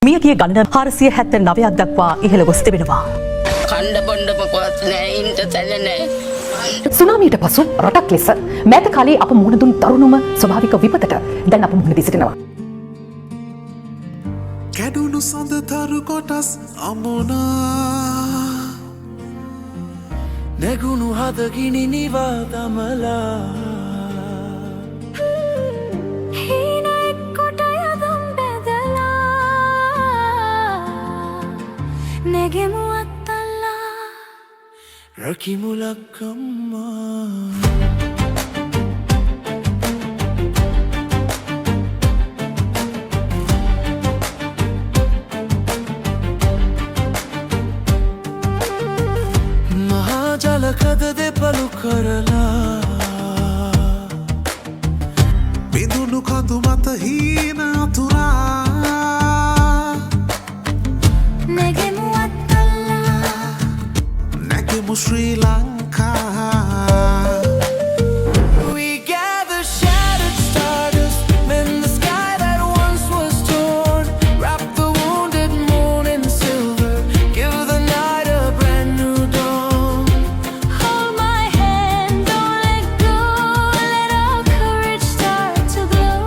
මියගිය ගණන 479ක් දක්වා ඉහළ ගොස් තිබෙනවා. කණ්ඩ බොණ්ඩ මොකවත් නෑ ඉන්ට තැන නෑ. සුනාමියට පසු රටක් ලෙස මෑත කාලේ අප මුහුණ දුන් දරුණුම ස්වභාවික විපතට දැන් අප මුහුණ දී සිටිනවා. කැඩුණු සඳ තරු කොටස් අමුණා නැගුණු හදගිනි නිවා දමලා හීන එක්කොට යදම් බැදලා නැගෙමු අත්තල්ලා රකිමු ලක්කම්මා ජලකද දෙපලු කරලා බිඳුණු කඳු මත හීන අතුරා නැගෙමු අත්තල්ලා නැගෙමු ශ්‍රී Lanka We gather shattered stardust mend the sky that once was torn wrap the wounded moon in silver give the night a brand new dawn hold my hand don't let go let our courage start to glow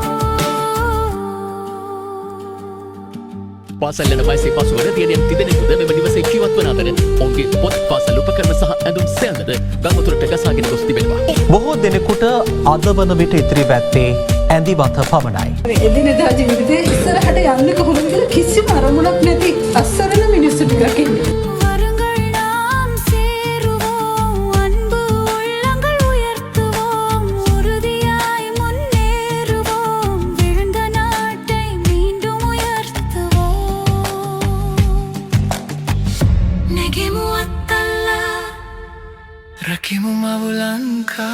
පාසල් යන වයසේ පසුවන දියණියන් තිදෙනෙකුද මෙම නිවසේ ජීවත් වන අතර ඔවුන්ගේ පොත් පාසල් උපකරණ සහ ඇඳුම් සෑමද ගංවතුරට ගසාගෙන ගොස් තිබෙනවා. බොහෝ දෙනෙකුට අද වන විට ඉතිරි පැත්තේ ඇඳි වත පමණයි. එදිනෙදා ජීවිතේ ඉස්සරහට යන්නේ කොහොමද කියලා කිසිම අරමුණක් නැති අස්සරණ මිනිස්සු ටිකක් ඉන්නේ. வரங்கள் நாம் சேருவோம் அன்பு உள்ளங்கள் உயர்த்துவோம் உறுதியாய் முன்னேறுவோம் விழுந்த நாட்டை மீண்டும் உயர்த்துவோம் நெகிமு அத்தல்லா රකිමු මව ලංකා